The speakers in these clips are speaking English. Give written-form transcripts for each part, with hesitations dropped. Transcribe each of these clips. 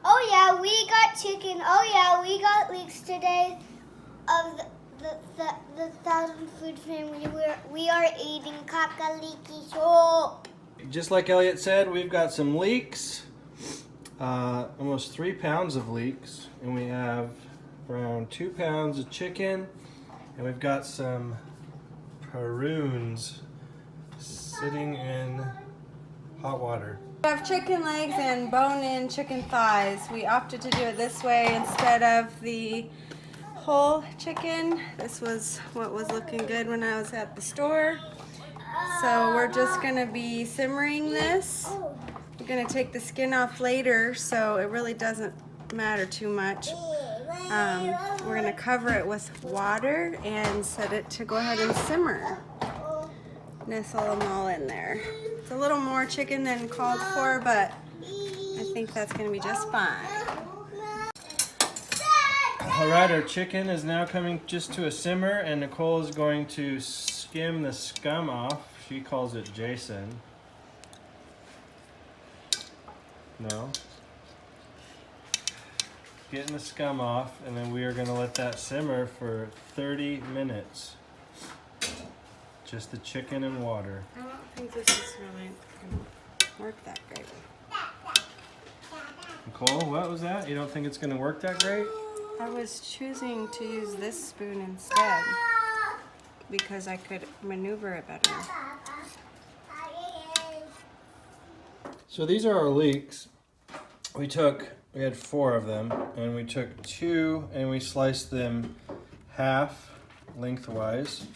Oh yeah, we got chicken. Oh yeah, we got leeks today of the thousand food family. We are eating cock-a-leekie soup. Just like Elliot said, we've got some leeks, almost 3 pounds of leeks, and we have around 2 pounds of chicken, and we've got some prunes sitting in hot water. We have chicken legs and bone-in chicken thighs. We opted to do it this way instead of the whole chicken. This was what was looking good when I was at the store. So we're just gonna be simmering this. We're gonna take the skin off later, so it really doesn't matter too much. We're gonna cover it with water and set it to go ahead and simmer. Nestle them all in there. It's a little more chicken than called for, but I think that's gonna be just fine. Alright, our chicken is now coming just to a simmer, and Nicole is going to skim the scum off. She calls it Jason. No. Getting the scum off, and then we are going to let that simmer for 30 minutes. Just the chicken and water. I don't think this is really going to work that great. Nicole, what was that? You don't think it's going to work that great? I was choosing to use this spoon instead because I could maneuver it better. So these are our leeks. We had 4 of them, and we took 2 and we sliced them half lengthwise.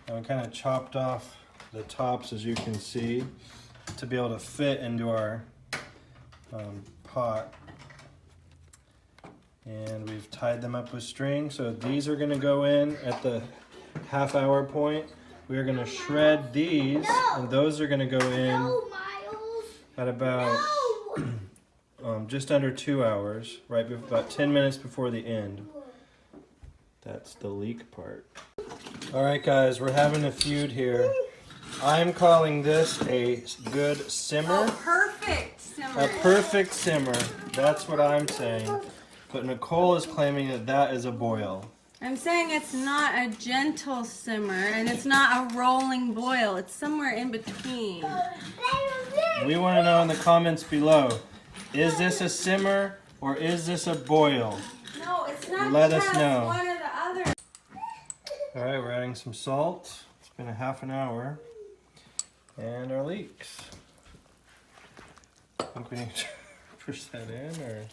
And we kind of chopped off the tops, as you can see, to be able to fit into our pot. And we've tied them up with string. So these are going to go in at the half-hour point. We are going to shred these, and those are going to go in at about just under 2 hours, right about 10 minutes before the end. That's the leek part. All right, guys, we're having a feud here. I'm calling this a good simmer. Oh, perfect simmer. A perfect simmer. That's what I'm saying. But Nicole is claiming that that is a boil. I'm saying it's not a gentle simmer, and it's not a rolling boil. It's somewhere in between. We want to know in the comments below, is this a simmer or is this a boil? No, it's not. Let us know. One or the other. All right, we're adding some salt. It's been a half an hour. And our leeks. I think we need to push that in, or...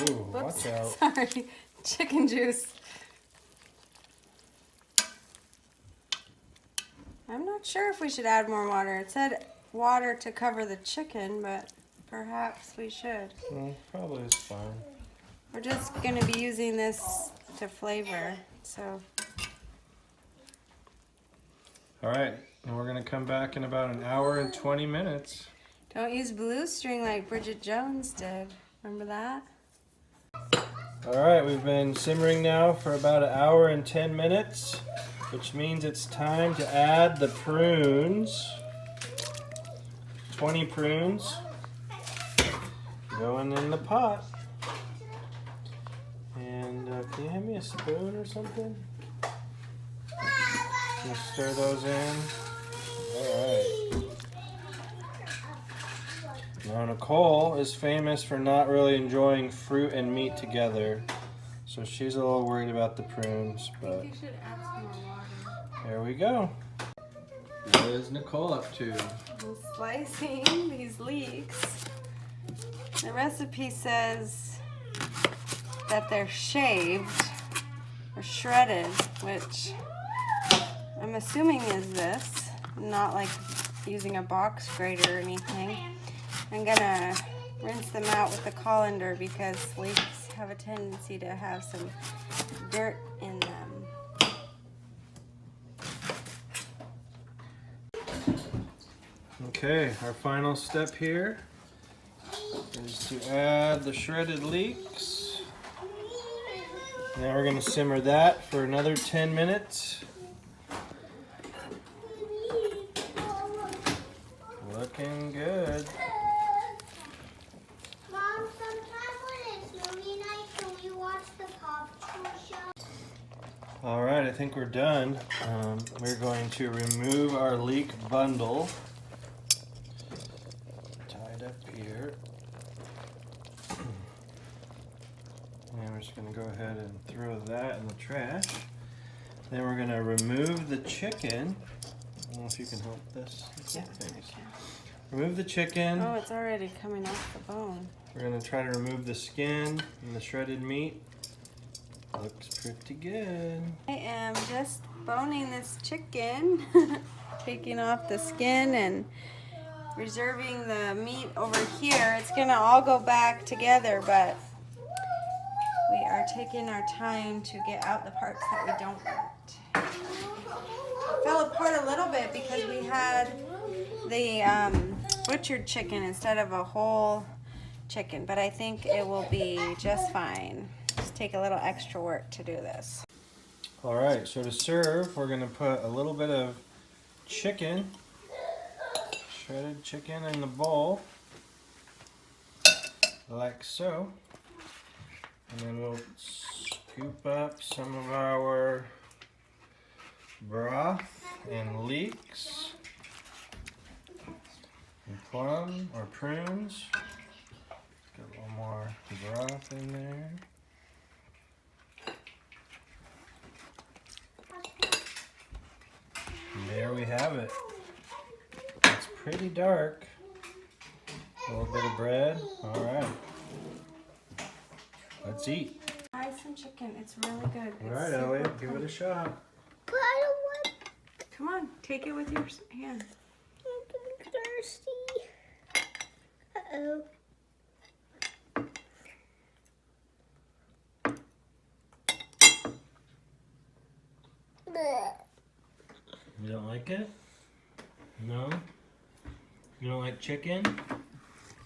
Oh, watch out. Sorry, chicken juice. I'm not sure if we should add more water. It said water to cover the chicken, but perhaps we should. Well, probably is fine. We're just going to be using this to flavor, so. All right, and we're gonna come back in about an hour and 20 minutes. Don't use blue string like Bridget Jones did. Remember that? All right, we've been simmering now for about an hour and 10 minutes, which means it's time to add the prunes. 20 prunes going in the pot. And can you hand me a spoon or something? Just stir those in. All right. Now Nicole is famous for not really enjoying fruit and meat together, so she's a little worried about the prunes, but You should add some more water. there we go. What is Nicole up to? I'm slicing these leeks. The recipe says that they're shaved or shredded, which I'm assuming is this, not like using a box grater or anything. I'm gonna rinse them out with the colander because leeks have a tendency to have some dirt in them. Okay, our final step here is to add the shredded leeks. Now we're gonna simmer that for another 10 minutes. Looking good. I think we're done. We're going to remove our leek bundle. Tied up here. And we're just going to go ahead and throw that in the trash. Then we're going to remove the chicken. I don't know if you can help this. Yeah, Thanks. Remove the chicken. Oh, it's already coming off the bone. We're going to try to remove the skin and the shredded meat. Looks pretty good. I am just boning this chicken, taking off the skin and reserving the meat over here. It's gonna all go back together, but we are taking our time to get out the parts that we don't want. Fell apart a little bit because we had the butchered chicken instead of a whole chicken, but I think it will be just fine. Just take a little extra work to do this. All right, so to serve, we're gonna put a little bit of chicken, shredded chicken in the bowl, like so. And then we'll scoop up some of our broth and leeks and plum or prunes. Get a little more broth in there. And there we have it. It's pretty dark. A little bit of bread. All right. Let's eat. Try some chicken. It's really good. All right, Elliot, give it a shot. But I don't want. Come on, take it with your hand. I'm thirsty. Uh-oh. Blech. You don't like it? No? You don't like chicken?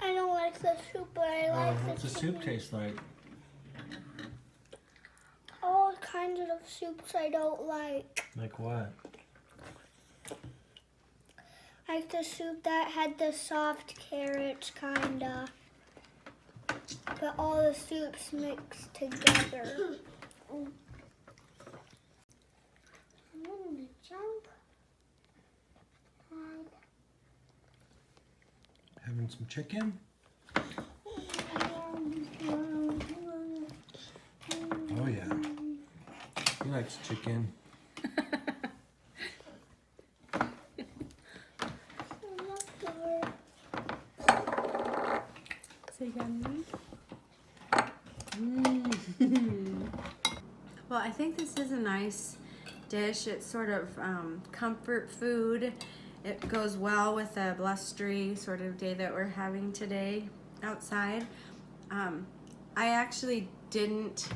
I don't like the soup, but I like What's the soup taste like? all kinds of soups I don't like. Like what? Like the soup that had the soft carrots, kinda. But all the soups mixed together. Ooh. I'm gonna jump. Having some chicken? Oh yeah. He likes chicken. So yummy. Well, I think this is a nice dish. It's sort of comfort food. It goes well with the blustery sort of day that we're having today outside. I actually didn't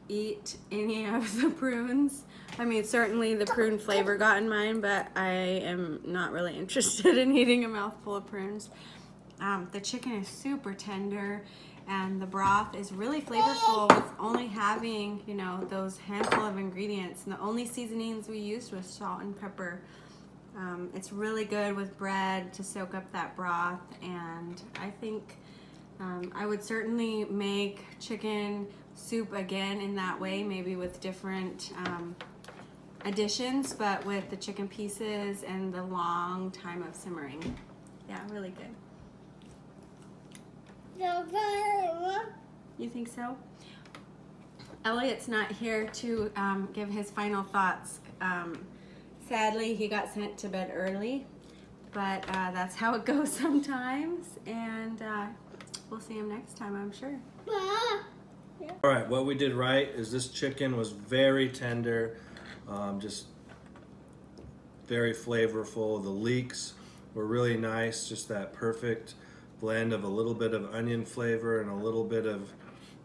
eat any of the prunes. I mean, certainly the prune flavor got in mine, but I am not really interested in eating a mouthful of prunes. The chicken is super tender and the broth is really flavorful with only having, you know, those handful of ingredients. And the only seasonings we used was salt and pepper. It's really good with bread to soak up that broth, and I think I would certainly make chicken soup again in that way, maybe with different additions, but with the chicken pieces and the long time of simmering. Yeah, really good. You think so? Elliot's not here to give his final thoughts. Sadly, he got sent to bed early, but that's how it goes sometimes, and we'll see him next time, I'm sure. All right, what we did right is this chicken was very tender, just very flavorful. The leeks were really nice, just that perfect blend of a little bit of onion flavor and a little bit of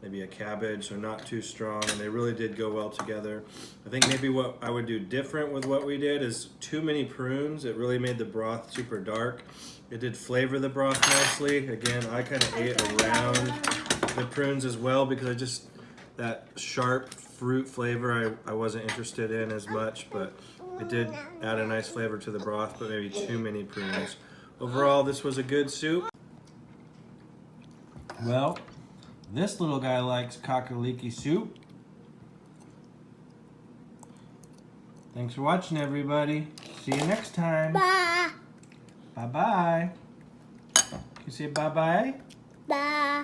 maybe a cabbage, so not too strong, and they really did go well together. I think maybe what I would do different with what we did is too many prunes. It really made the broth super dark. It did flavor the broth nicely. Again, I kind of ate around the prunes as well because that sharp fruit flavor I wasn't interested in as much, but it did add a nice flavor to the broth, but maybe too many prunes. Overall, this was a good soup. Well, this little guy likes cock-a-leekie soup. Thanks for watching, everybody. See you next time. Bye. Bye-bye. Can you say bye-bye? Bye.